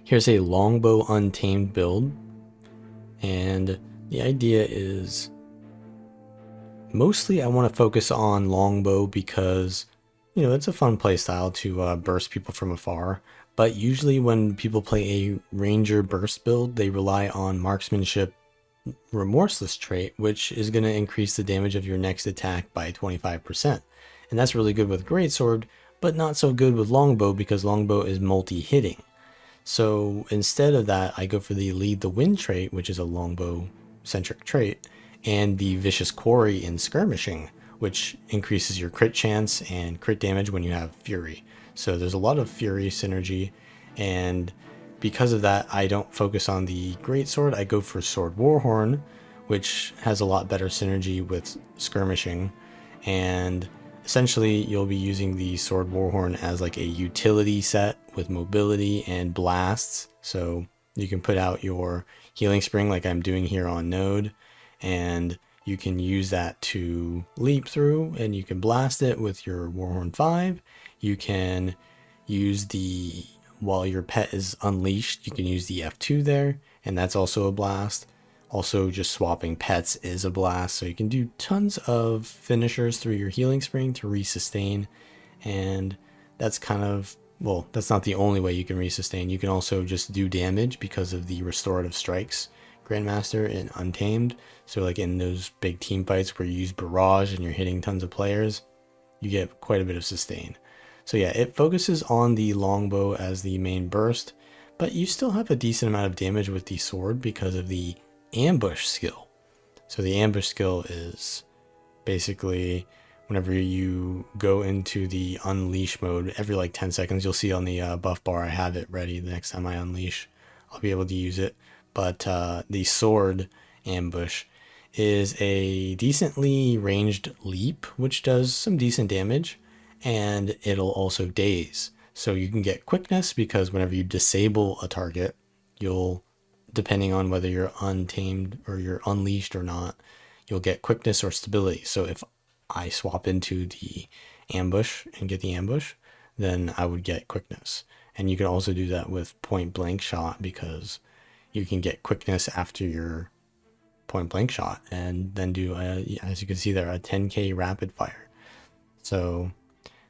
Here's a Longbow Untamed build, and the idea is mostly I want to focus on Longbow because, it's a fun playstyle to burst people from afar, but usually when people play a Ranger burst build, they rely on Marksmanship Remorseless trait, which is going to increase the damage of your next attack by 25%. And that's really good with Greatsword, but not so good with Longbow because Longbow is multi-hitting. So instead of that, I go for the Lead the Wind trait, which is a Longbow-centric trait, and the Vicious Quarry in Skirmishing, which increases your crit chance and crit damage when you have Fury. So there's a lot of Fury synergy, and because of that, I don't focus on the Greatsword. I go for Sword Warhorn, which has a lot better synergy with Skirmishing, and essentially you'll be using the Sword Warhorn as like a utility set with mobility and blasts. So you can put out your healing spring like I'm doing here on Node, and you can use that to leap through, and you can blast it with your Warhorn 5. You can use the, while your pet is unleashed, you can use the F2 there, and that's also a blast. Also, just swapping pets is a blast, so you can do tons of finishers through your healing spring to resustain, and that's kind of, well, that's not the only way you can resustain. You can also just do damage because of the restorative strikes Grandmaster in Untamed. So like in those big team fights where you use barrage and you're hitting tons of players, you get quite a bit of sustain. So yeah, it focuses on the longbow as the main burst, but you still have a decent amount of damage with the sword because of the ambush skill. So the ambush skill is basically whenever you go into the unleash mode, every like 10 seconds, you'll see on the buff bar, I have it ready. The next time I unleash, I'll be able to use it. But the sword ambush is a decently ranged leap, which does some decent damage, and it'll also daze. So you can get quickness because whenever you disable a target, you'll, depending on whether you're untamed or you're unleashed or not, you'll get quickness or stability. So if I swap into the ambush and get the ambush, then I would get quickness. And you can also do that with point blank shot because you can get quickness after your point blank shot and then do, as you can see there, a 10k rapid fire. So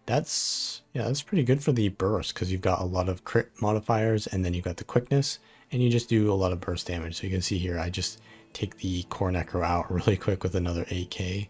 that's pretty good for the burst because you've got a lot of crit modifiers and then you've got the quickness and you just do a lot of burst damage. So you can see here, I just take the core necro out really quick with another 8k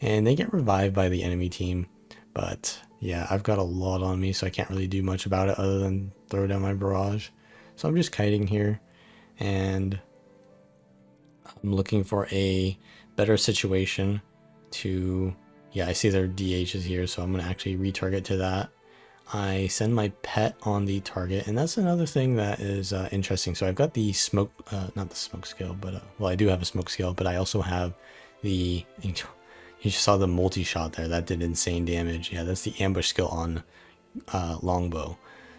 and they get revived by the enemy team. But yeah, I've got a lot on me, so I can't really do much about it other than throw down my barrage. So I'm just kiting here, and I'm looking for a better situation to, yeah, I see their DH is here, so I'm going to actually retarget to that. I send my pet on the target, and that's another thing that is interesting. So I've got the smoke, not the smoke skill, but, well, I do have a smoke skill, but I also have the, you just saw the multi-shot there. That did insane damage. Yeah, that's the ambush skill on Longbow.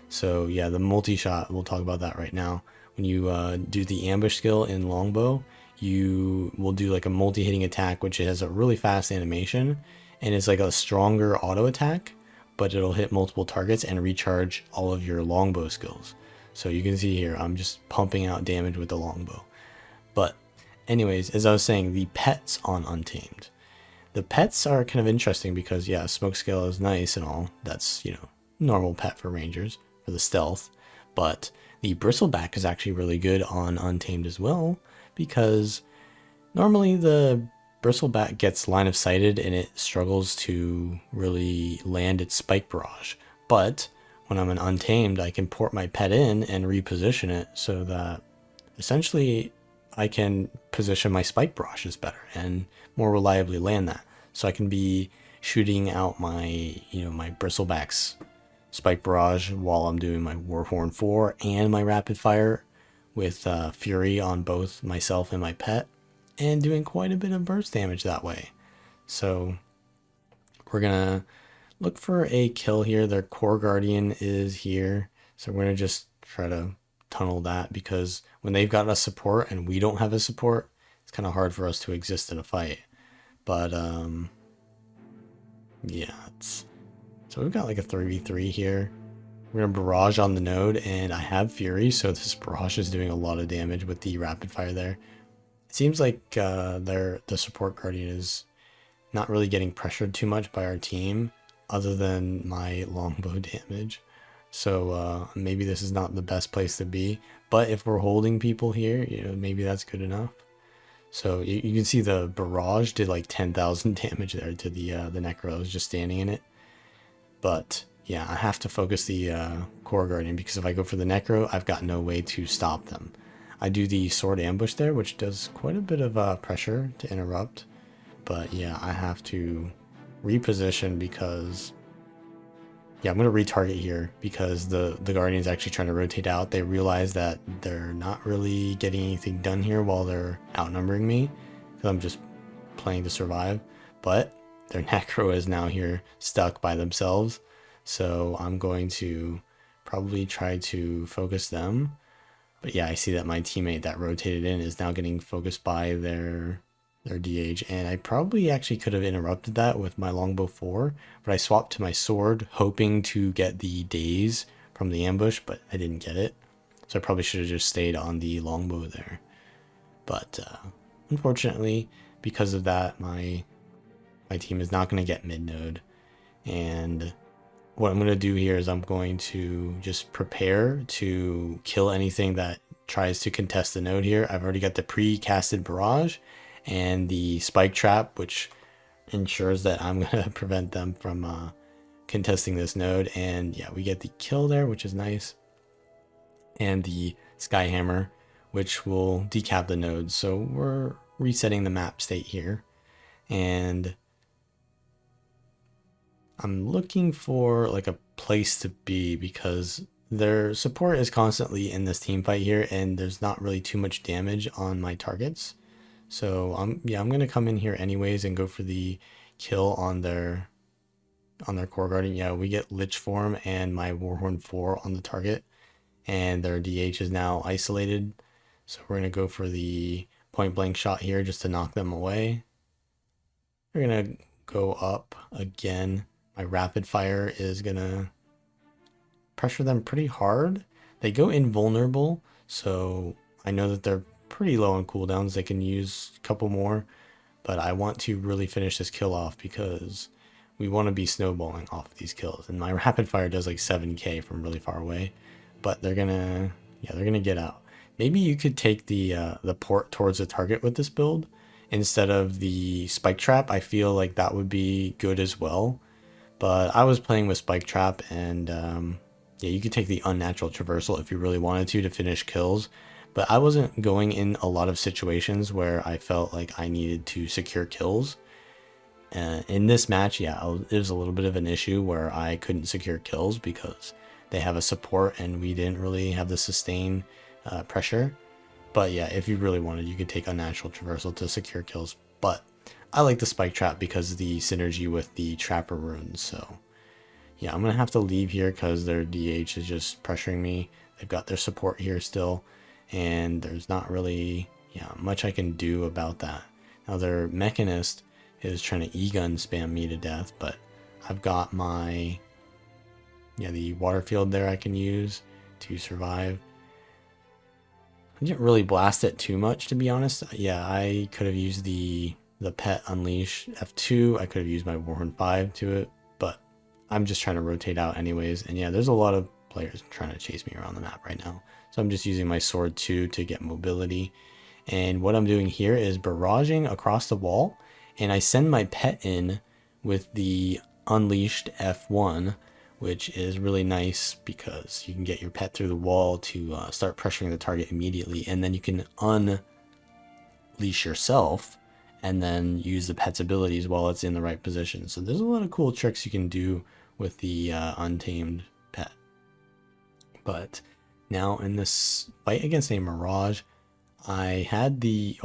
So yeah, the multi-shot, we'll talk about that right now. When you do the ambush skill in Longbow, you will do like a multi-hitting attack, which has a really fast animation, and it's like a stronger auto attack, but it'll hit multiple targets and recharge all of your Longbow skills. So you can see here, I'm just pumping out damage with the Longbow. But anyways, as I was saying, the pets on Untamed. The pets are kind of interesting because, yeah, smoke scale is nice and all. That's, normal pet for rangers, for the stealth. But the bristleback is actually really good on Untamed as well, because normally the bristleback gets line of sighted and it struggles to really land its spike barrage. But when I'm an Untamed, I can port my pet in and reposition it so that essentially I can position my spike barrages better and more reliably land that. So I can be shooting out my, my bristlebacks spike barrage while I'm doing my Warhorn 4 and my rapid fire with Fury on both myself and my pet, and doing quite a bit of burst damage that way. So we're gonna look for a kill here. Their core guardian is here, so we're gonna just try to tunnel that because when they've got a support and we don't have a support, it's kind of hard for us to exist in a fight. But yeah, so we've got like a 3v3 here, We're gonna barrage on the node, and I have Fury, so this barrage is doing a lot of damage with the rapid fire there. It seems like the support guardian is not really getting pressured too much by our team, other than my longbow damage. So maybe this is not the best place to be, but if we're holding people here, you know, maybe that's good enough. So you can see the barrage did like 10,000 damage there to the Necro. I was just standing in it. But yeah, I have to focus the Core Guardian, because if I go for the Necro, I've got no way to stop them. I do the Sword Ambush there, which does quite a bit of pressure to interrupt. But yeah, I have to reposition because... Yeah, I'm going to retarget here because the Guardian's actually trying to rotate out. They realize that they're not really getting anything done here while they're outnumbering me, because I'm just playing to survive. But their Necro is now here stuck by themselves. So I'm going to probably try to focus them. But yeah, I see that my teammate that rotated in is now getting focused by their DH, and I probably actually could have interrupted that with my longbow 4, but I swapped to my sword hoping to get the daze from the ambush, but I didn't get it, so I probably should have just stayed on the longbow there. But unfortunately, because of that, my team is not going to get mid node, and what I'm going to do here is I'm going to just prepare to kill anything that tries to contest the node here. I've already got the pre-casted barrage and the spike trap, which ensures that I'm going to prevent them from contesting this node. And yeah, we get the kill there, which is nice. And the sky hammer, which will decap the node. So we're resetting the map state here. And I'm looking for like a place to be, because their support is constantly in this team fight here, and there's not really too much damage on my targets. So I'm gonna come in here anyways and go for the kill on their Core Guardian. Yeah, we get Lich Form and my Warhorn 4 on the target, and their DH is now isolated. So we're gonna go for the point blank shot here just to knock them away. We're gonna go up again. My rapid fire is gonna pressure them pretty hard. They go invulnerable, so I know that they're pretty low on cooldowns. They can use a couple more, but I want to really finish this kill off because we want to be snowballing off of these kills. And my rapid fire does like 7k from really far away, but they're gonna get out. Maybe you could take the port towards the target with this build instead of the spike trap. I feel like that would be good as well, but I was playing with spike trap, and yeah, you could take the unnatural traversal if you really wanted to finish kills. But I wasn't going in a lot of situations where I felt like I needed to secure kills. In this match, yeah, it was a little bit of an issue where I couldn't secure kills because they have a support and we didn't really have the sustain pressure. But yeah, if you really wanted, you could take unnatural traversal to secure kills. But I like the spike trap because of the synergy with the trapper runes. So yeah, I'm going to have to leave here because their DH is just pressuring me. They've got their support here still, and there's not really much I can do about that. Now their Mechanist is trying to E-gun spam me to death, but I've got my the water field there I can use to survive. I didn't really blast it too much, to be honest. Yeah, I could have used the pet unleash F2. I could have used my Warhorn 5 to it, but I'm just trying to rotate out anyways. And yeah, there's a lot of players trying to chase me around the map right now. So I'm just using my sword 2 to get mobility. And what I'm doing here is barraging across the wall, and I send my pet in with the unleashed F1, which is really nice because you can get your pet through the wall to start pressuring the target immediately, and then you can unleash yourself and then use the pet's abilities while it's in the right position. So there's a lot of cool tricks you can do with the Untamed pet. But now in this fight against a Mirage, I had the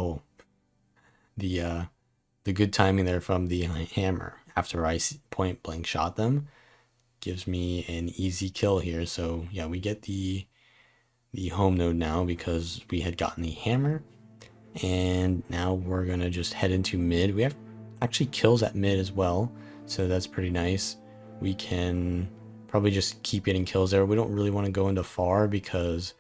good timing there from the hammer after I point blank shot them. Gives me an easy kill here. So yeah, we get the home node now because we had gotten the hammer, and now we're gonna just head into mid. We have actually kills at mid as well, so that's pretty nice. We can probably just keep getting kills there. We don't really want to go into far because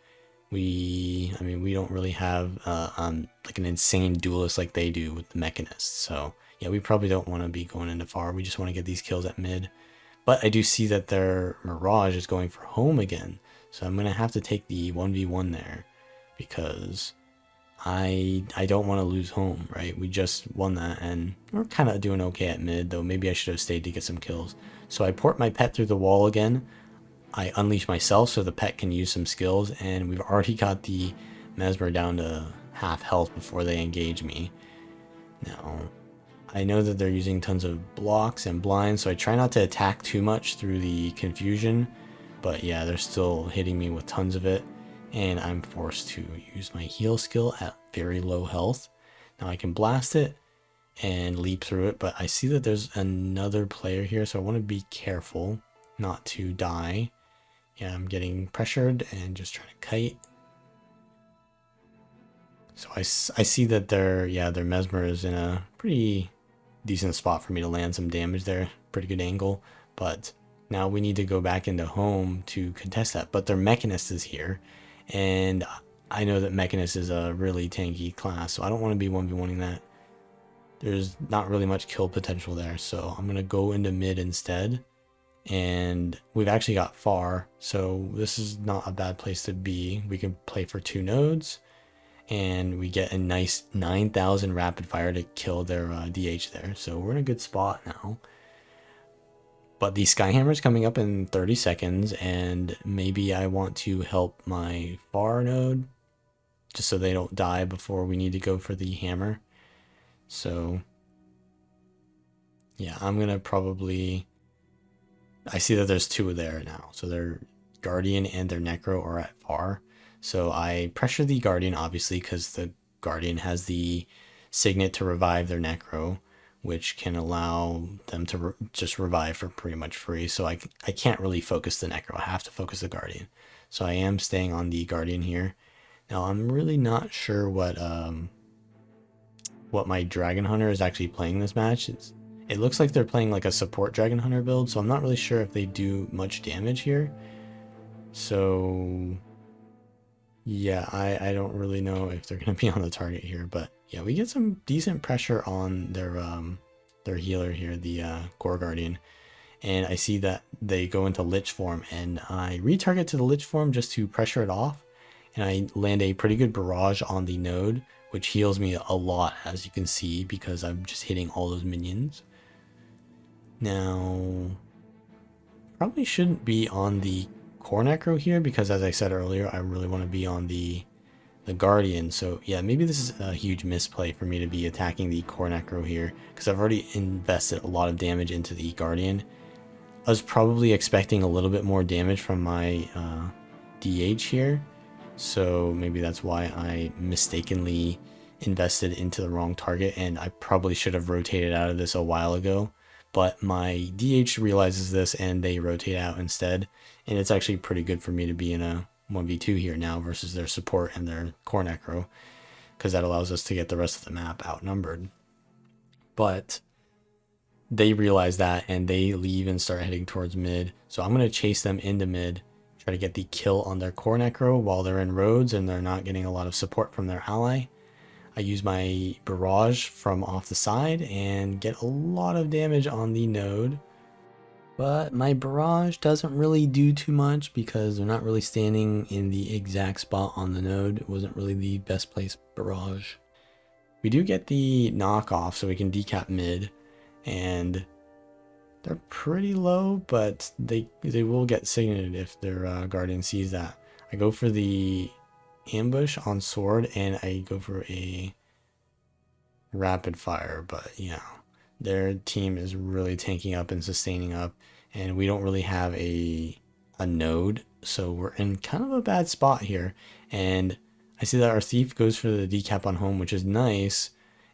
we don't really have like an insane duelist like they do with the mechanists. So yeah, we probably don't want to be going into far. We just want to get these kills at mid. But I do see that their Mirage is going for home again. So I'm going to have to take the 1v1 there because I don't want to lose home, right? We just won that and we're kind of doing okay at mid, though maybe I should have stayed to get some kills. So I port my pet through the wall again. I unleash myself so the pet can use some skills, and we've already got the Mesmer down to half health before they engage me. Now, I know that they're using tons of blocks and blinds, so I try not to attack too much through the confusion, but yeah, they're still hitting me with tons of it, and I'm forced to use my heal skill at very low health. Now I can blast it and leap through it, but I see that there's another player here, so I want to be careful not to die. Yeah, I'm getting pressured and just trying to kite. So I see that their Mesmer is in a pretty decent spot for me to land some damage there. Pretty good angle. But now we need to go back into home to contest that. But their Mechanist is here. And I know that Mechanist is a really tanky class, so I don't want to be 1v1ing that. There's not really much kill potential there, so I'm going to go into mid instead. And we've actually got far, so this is not a bad place to be. We can play for 2 nodes, and we get a nice 9,000 rapid fire to kill their DH there. So we're in a good spot now. But the Skyhammer is coming up in 30 seconds, and maybe I want to help my far node, just so they don't die before we need to go for the hammer. So yeah, I'm gonna probably... I see that there's 2 there now. So their Guardian and their Necro are at far. So I pressure the Guardian, obviously, because the Guardian has the Signet to revive their Necro, which can allow them to just revive for pretty much free. So I can't really focus the Necro. I have to focus the Guardian. So I am staying on the Guardian here. Now, I'm really not sure what my Dragon Hunter is actually playing this match. It looks like they're playing like a support Dragon Hunter build, so I'm not really sure if they do much damage here. So yeah, I don't really know if they're going to be on the target here, but yeah, we get some decent pressure on their healer here, the Gore Guardian. And I see that they go into Lich form, and I retarget to the Lich form just to pressure it off, and I land a pretty good barrage on the node, which heals me a lot, as you can see, because I'm just hitting all those minions. Now, probably shouldn't be on the Core Necro here, because as I said earlier, I really want to be on the Guardian. So yeah, maybe this is a huge misplay for me to be attacking the Core Necro here, because I've already invested a lot of damage into the Guardian. I was probably expecting a little bit more damage from my DH here, so maybe that's why I mistakenly invested into the wrong target, and I probably should have rotated out of this a while ago. But my DH realizes this and they rotate out instead, and it's actually pretty good for me to be in a 1v2 here now versus their support and their Core Necro, because that allows us to get the rest of the map outnumbered. But they realize that and they leave and start heading towards mid, so I'm going to chase them into mid, try to get the kill on their Core Necro while they're in roads and they're not getting a lot of support from their ally. I use my barrage from off the side and get a lot of damage on the node. But my barrage doesn't really do too much because they're not really standing in the exact spot on the node. It wasn't really the best placed barrage. We do get the knockoff, so we can decap mid, and they're pretty low, but they will get signated if their Guardian sees that. I go for the ambush on sword, and I go for a rapid fire, but yeah, their team is really tanking up and sustaining up, and we don't really have a node, so we're in kind of a bad spot here. And I see that our thief goes for the decap on home, which is nice,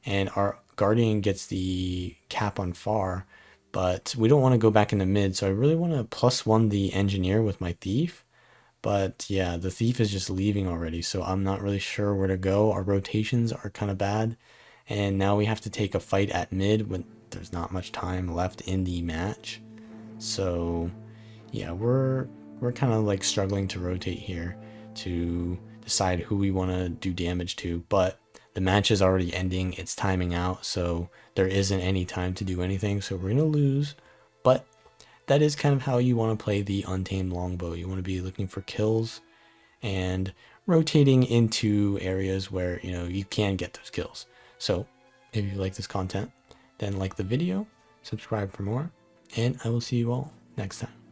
and our Guardian gets the cap on far, but we don't want to go back into mid, so I really want to +1 the engineer with my thief. But yeah, the thief is just leaving already, so I'm not really sure where to go. Our rotations are kind of bad, and now we have to take a fight at mid when there's not much time left in the match. So yeah, we're kind of like struggling to rotate here to decide who we want to do damage to, but the match is already ending, it's timing out, so there isn't any time to do anything, so we're gonna lose. But that is kind of how you want to play the Untamed Longbow. You want to be looking for kills and rotating into areas where you can get those kills. So if you like this content, then like the video, subscribe for more, and I will see you all next time.